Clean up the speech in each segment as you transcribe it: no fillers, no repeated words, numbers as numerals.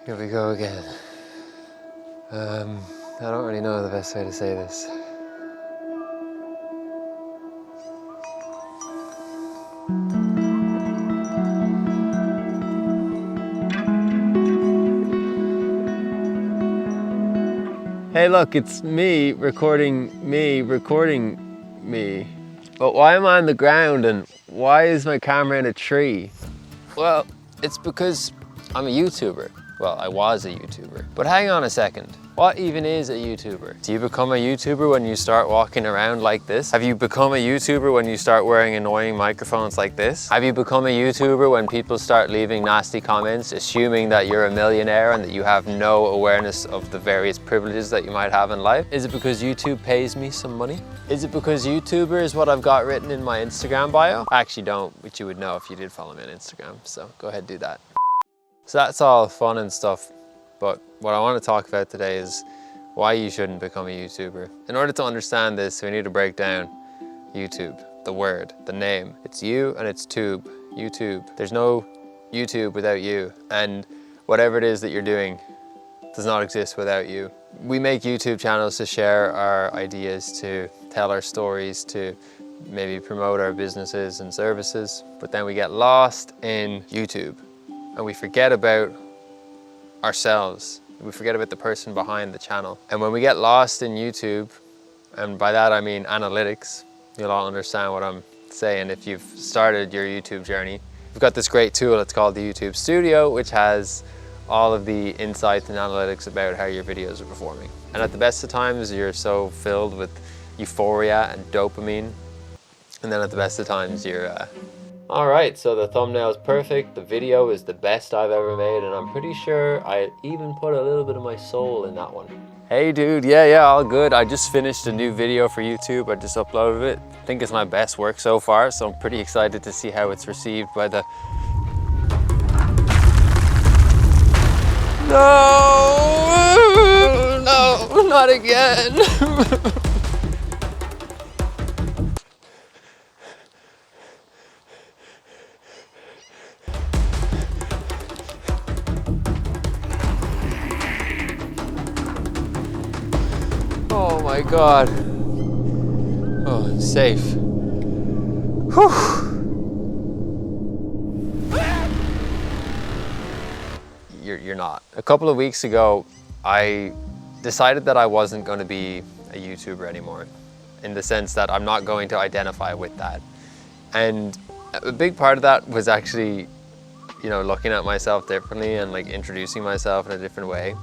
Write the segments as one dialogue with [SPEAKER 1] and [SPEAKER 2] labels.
[SPEAKER 1] Here we go again. I don't really know the best way to say this. Hey look, it's me recording me. But why am I on the ground and why is my camera in a tree? Well, it's because I'm a YouTuber. Well, I was a YouTuber. But hang on a second. What even is a YouTuber? Do you become a YouTuber when you start walking around like this? Have you become a YouTuber when you start wearing annoying microphones like this? Have you become a YouTuber when people start leaving nasty comments, assuming that you're a millionaire and that you have no awareness of the various privileges that you might have in life? Is it because YouTube pays me some money? Is it because YouTuber is what I've got written in my Instagram bio? I actually don't, which you would know if you did follow me on Instagram, so go ahead and do that. So that's all fun and stuff, but what I want to talk about today is why you shouldn't become a YouTuber. In order to understand this, we need to break down YouTube, the word, the name. It's you and it's tube, YouTube. There's no YouTube without you, and whatever it is that you're doing does not exist without you. We make YouTube channels to share our ideas, to tell our stories, to maybe promote our businesses and services, but then we get lost in YouTube. And we forget about ourselves. We forget about the person behind the channel. And when we get lost in YouTube, and by that I mean analytics, you'll all understand what I'm saying if you've started your YouTube journey. We've got this great tool, it's called the YouTube Studio, which has all of the insights and analytics about how your videos are performing. And at the best of times, you're so filled with euphoria and dopamine. And then at the best of times, you're Alright, so the thumbnail is perfect, the video is the best I've ever made, and I'm pretty sure I even put a little bit of my soul in that one. Hey dude, yeah, all good. I just finished a new video for YouTube, I just uploaded it. I think it's my best work so far, so I'm pretty excited to see how it's received by the... No, not again. Oh my God. Oh, I'm safe. Whew. You're not. A couple of weeks ago, I decided that I wasn't going to be a YouTuber anymore, in the sense that I'm not going to identify with that. And a big part of that was actually, you know, looking at myself differently and like introducing myself in a different way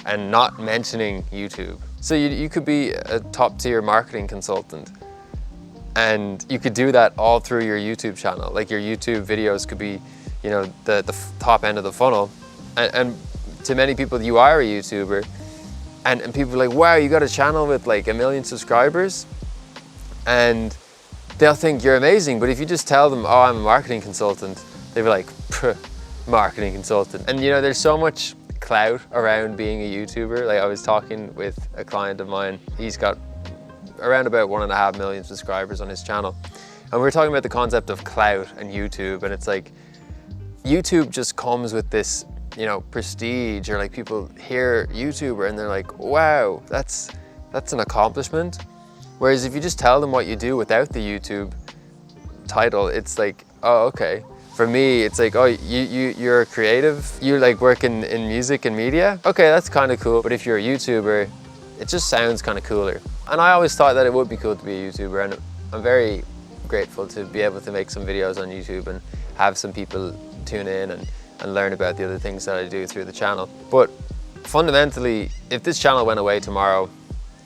[SPEAKER 1] and not mentioning YouTube. So you could be a top tier marketing consultant and you could do that all through your YouTube channel. Like your YouTube videos could be, you know, the top end of the funnel. And to many people, you are a YouTuber and people are like, wow, you got a channel with like 1 million subscribers? And they'll think you're amazing. But if you just tell them, oh, I'm a marketing consultant, they'll be like, marketing consultant. And you know, there's so much clout around being a YouTuber. Like I was talking with a client of mine, he's got around about 1.5 million subscribers on his channel. And we were talking about the concept of clout and YouTube, and it's like, YouTube just comes with this, you know, prestige, or like people hear YouTuber and they're like, wow, that's an accomplishment. Whereas if you just tell them what you do without the YouTube title, it's like, oh, okay. For me, it's like, oh, you're a creative, you like work in music and media? Okay, that's kind of cool. But if you're a YouTuber, it just sounds kind of cooler. And I always thought that it would be cool to be a YouTuber, and I'm very grateful to be able to make some videos on YouTube and have some people tune in and learn about the other things that I do through the channel. But fundamentally, if this channel went away tomorrow,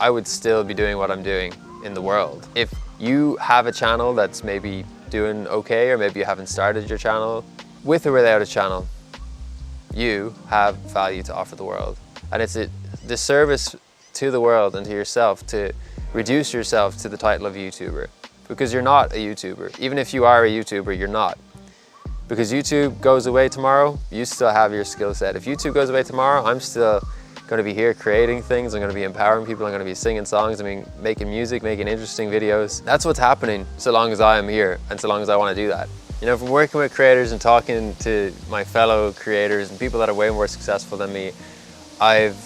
[SPEAKER 1] I would still be doing what I'm doing in the world. If you have a channel that's maybe doing okay, or maybe you haven't started your channel, with or without a channel, you have value to offer the world. And it's a disservice to the world and to yourself to reduce yourself to the title of YouTuber, because you're not a YouTuber. Even if you are a YouTuber, you're not. Because YouTube goes away tomorrow, you still have your skill set. If YouTube goes away tomorrow, I'm still going to be here creating things, I'm going to be empowering people, I'm going to be singing songs, making music, making interesting videos. That's what's happening so long as I am here and so long as I want to do that. You know, from working with creators and talking to my fellow creators and people that are way more successful than me, I've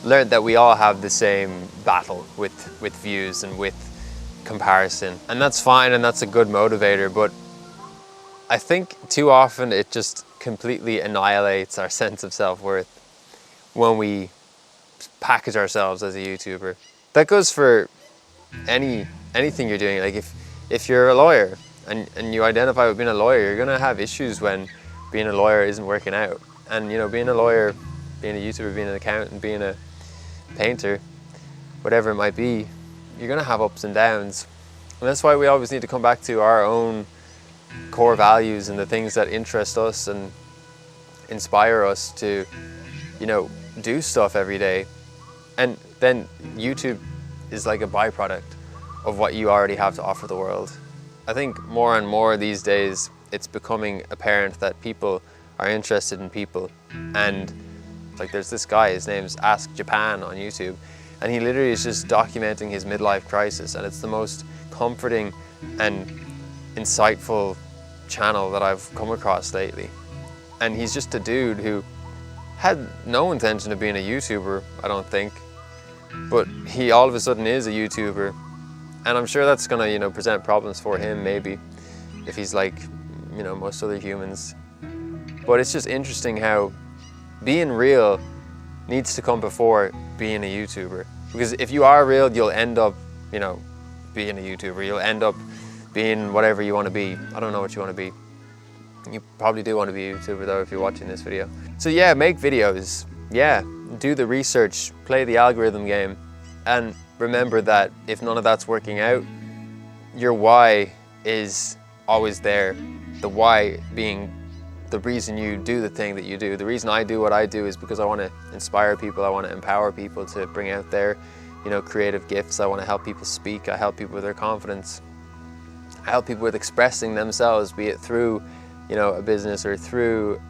[SPEAKER 1] learned that we all have the same battle with views and with comparison. And that's fine and that's a good motivator, but I think too often it just completely annihilates our sense of self-worth when we package ourselves as a YouTuber. That goes for anything you're doing. Like if you're a lawyer and you identify with being a lawyer, you're gonna have issues when being a lawyer isn't working out. And you know, being a lawyer, being a YouTuber, being an accountant, being a painter, whatever it might be, you're gonna have ups and downs. And that's why we always need to come back to our own core values and the things that interest us and inspire us to, you know, do stuff every day. And then YouTube is like a byproduct of what you already have to offer the world. I think more and more these days it's becoming apparent that people are interested in people. And like there's this guy, his name's Ask Japan on YouTube, and he literally is just documenting his midlife crisis, and it's the most comforting and insightful channel that I've come across lately. And he's just a dude who had no intention of being a YouTuber, I don't think, but he all of a sudden is a YouTuber. And I'm sure that's gonna, you know, present problems for him maybe, if he's like, you know, most other humans. But it's just interesting how being real needs to come before being a YouTuber. Because if you are real, you'll end up, you know, being a YouTuber. You'll end up being whatever you want to be. I don't know what you want to be. You probably do want to be a YouTuber though if you're watching this video. So yeah, make videos. Yeah, do the research, play the algorithm game, and remember that if none of that's working out, your why is always there. The why being the reason you do the thing that you do. The reason I do what I do is because I want to inspire people. I want to empower people to bring out their, you know, creative gifts. I want to help people speak. I help people with their confidence. I help people with expressing themselves, be it through, you know, a business or through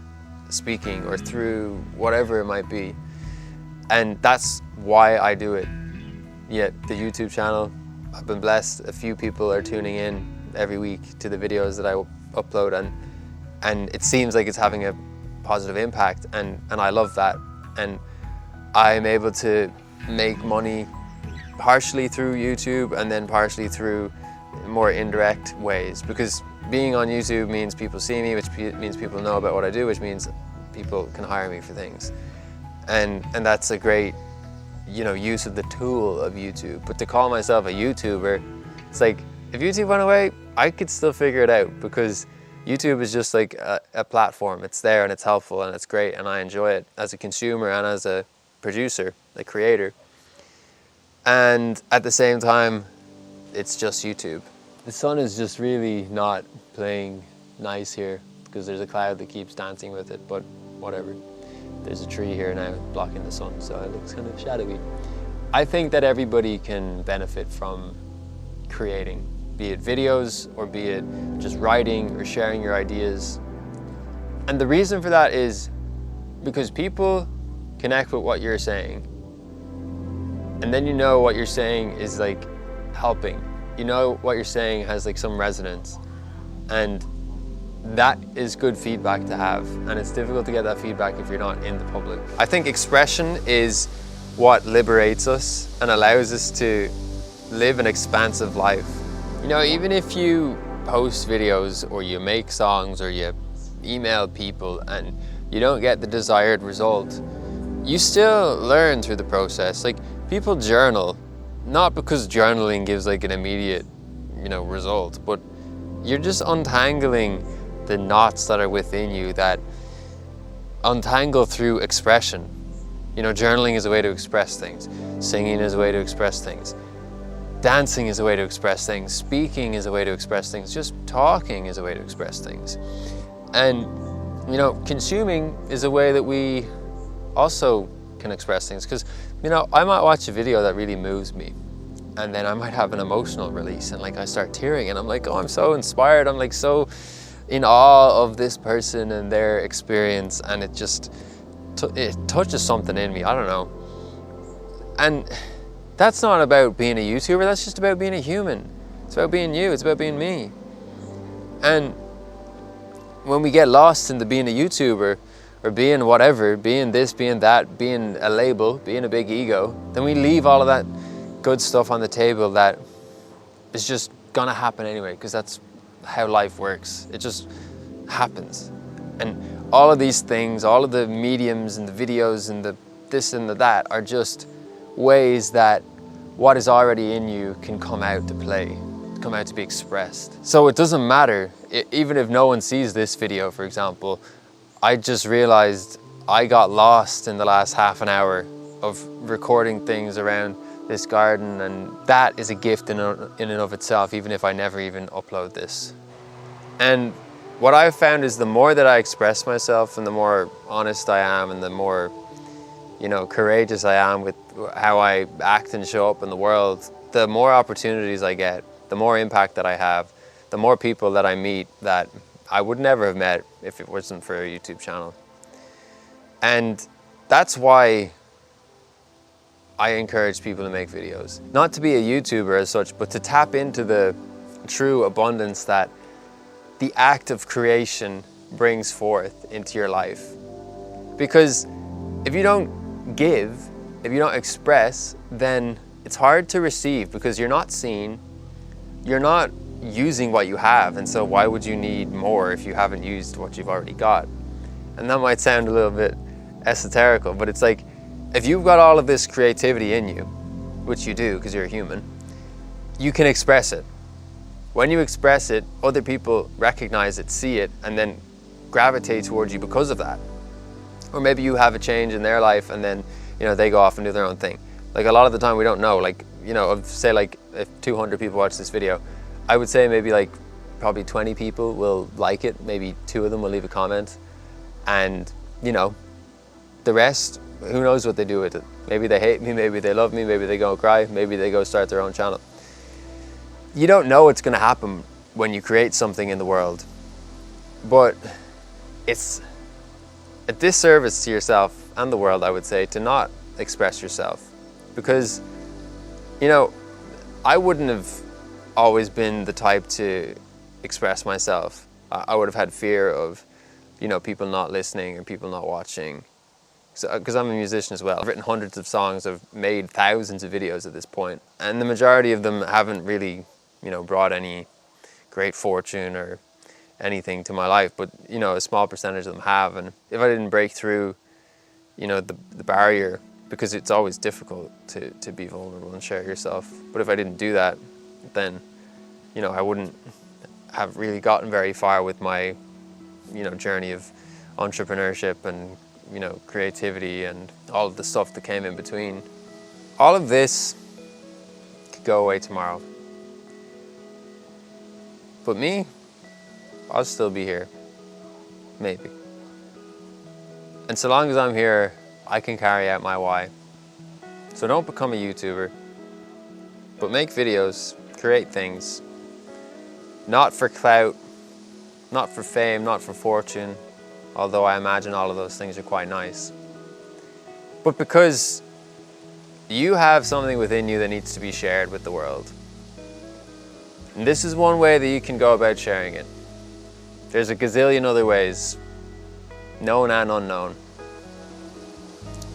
[SPEAKER 1] speaking or through whatever it might be. And that's why I do it. Yet the YouTube channel, I've been blessed. A few people are tuning in every week to the videos that I upload, and it seems like it's having a positive impact, and I love that. And I'm able to make money partially through YouTube and then partially through more indirect ways, because being on YouTube means people see me, which means people know about what I do, which means people can hire me for things. And that's a great, you know, use of the tool of YouTube. But to call myself a YouTuber, it's like, if YouTube went away, I could still figure it out, because YouTube is just like a platform. It's there and it's helpful and it's great and I enjoy it as a consumer and as a producer, a creator. And at the same time, it's just YouTube. The sun is just really not playing nice here because there's a cloud that keeps dancing with it, but whatever. There's a tree here now blocking the sun, so it looks kind of shadowy. I think that everybody can benefit from creating, be it videos or be it just writing or sharing your ideas. And the reason for that is because people connect with what you're saying. And then you know what you're saying is like helping. You know what you're saying has like some resonance. And that is good feedback to have. And it's difficult to get that feedback if you're not in the public. I think expression is what liberates us and allows us to live an expansive life. You know, even if you post videos or you make songs or you email people and you don't get the desired result, you still learn through the process. Like, people journal, not because journaling gives like an immediate, you know, result, but you're just untangling the knots that are within you that untangle through expression. You know, journaling is a way to express things. Singing is a way to express things. Dancing is a way to express things. Speaking is a way to express things. Just talking is a way to express things. And, you know, consuming is a way that we also can express things. Because, you know, I might watch a video that really moves me, and then I might have an emotional release, and like I start tearing, and I'm like, oh, I'm so inspired. I'm like so in awe of this person and their experience, and it just it touches something in me. I don't know. And that's not about being a YouTuber. That's just about being a human. It's about being you. It's about being me. And when we get lost into being a YouTuber or being whatever, being this, being that, being a label, being a big ego, then we leave all of that good stuff on the table that is just gonna happen anyway, because that's how life works. It just happens. And all of these things, all of the mediums and the videos and the this and the that are just ways that what is already in you can come out to play, come out to be expressed. So it doesn't matter, even if no one sees this video, for example. I just realized I got lost in the last half an hour of recording things around this garden, and that is a gift in and of itself, even if I never even upload this. And what I've found is the more that I express myself and the more honest I am and the more, you know, courageous I am with how I act and show up in the world, the more opportunities I get, the more impact that I have, the more people that I meet that I would never have met if it wasn't for a YouTube channel. And that's why I encourage people to make videos. Not to be a YouTuber as such, but to tap into the true abundance that the act of creation brings forth into your life. Because if you don't give, if you don't express, then it's hard to receive, because you're not seen, you're not using what you have, and so why would you need more if you haven't used what you've already got? And that might sound a little bit esoterical, but it's like, if you've got all of this creativity in you, which you do because you're a human, you can express it. When you express it, other people recognize it, see it, and then gravitate towards you because of that. Or maybe you have a change in their life and then, you know, they go off and do their own thing. Like a lot of the time we don't know, like, you know, say like if 200 people watch this video, I would say maybe like probably 20 people will like it, maybe 2 of them will leave a comment, and you know, the rest, who knows what they do with it. Maybe they hate me, maybe they love me, maybe they go cry, maybe they go start their own channel. You don't know what's going to happen when you create something in the world, but it's a disservice to yourself and the world, I would say, to not express yourself. Because, you know, I wouldn't have always been the type to express myself. I would have had fear of, you know, people not listening or people not watching. Because I'm a musician as well. I've written hundreds of songs, I've made thousands of videos at this point, and the majority of them haven't really, you know, brought any great fortune or anything to my life, but you know, a small percentage of them have. And if I didn't break through, you know, the barrier, because it's always difficult to be vulnerable and share yourself, but if I didn't do that, then, you know, I wouldn't have really gotten very far with my, you know, journey of entrepreneurship and, you know, creativity and all of the stuff that came in between. All of this could go away tomorrow. But me, I'll still be here, maybe. And so long as I'm here, I can carry out my why. So don't become a YouTuber, but make videos, create things, not for clout, not for fame, not for fortune, although I imagine all of those things are quite nice, but because you have something within you that needs to be shared with the world. And this is one way that you can go about sharing it. There's a gazillion other ways, known and unknown.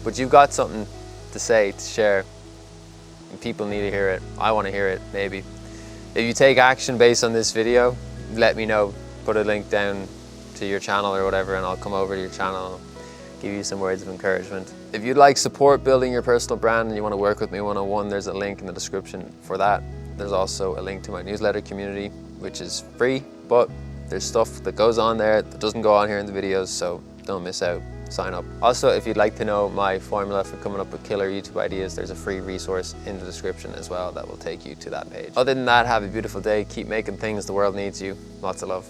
[SPEAKER 1] But you've got something to say, to share, and people need to hear it. I want to hear it, maybe. If you take action based on this video, let me know. Put a link down to your channel or whatever, and I'll come over to your channel and give you some words of encouragement. If you'd like support building your personal brand and you want to work with me one-on-one, there's a link in the description for that. There's also a link to my newsletter community, which is free, but there's stuff that goes on there that doesn't go on here in the videos, so don't miss out. Sign up. Also, if you'd like to know my formula for coming up with killer YouTube ideas, there's a free resource in the description as well that will take you to that page. Other than that, have a beautiful day. Keep making things. The world needs you. Lots of love.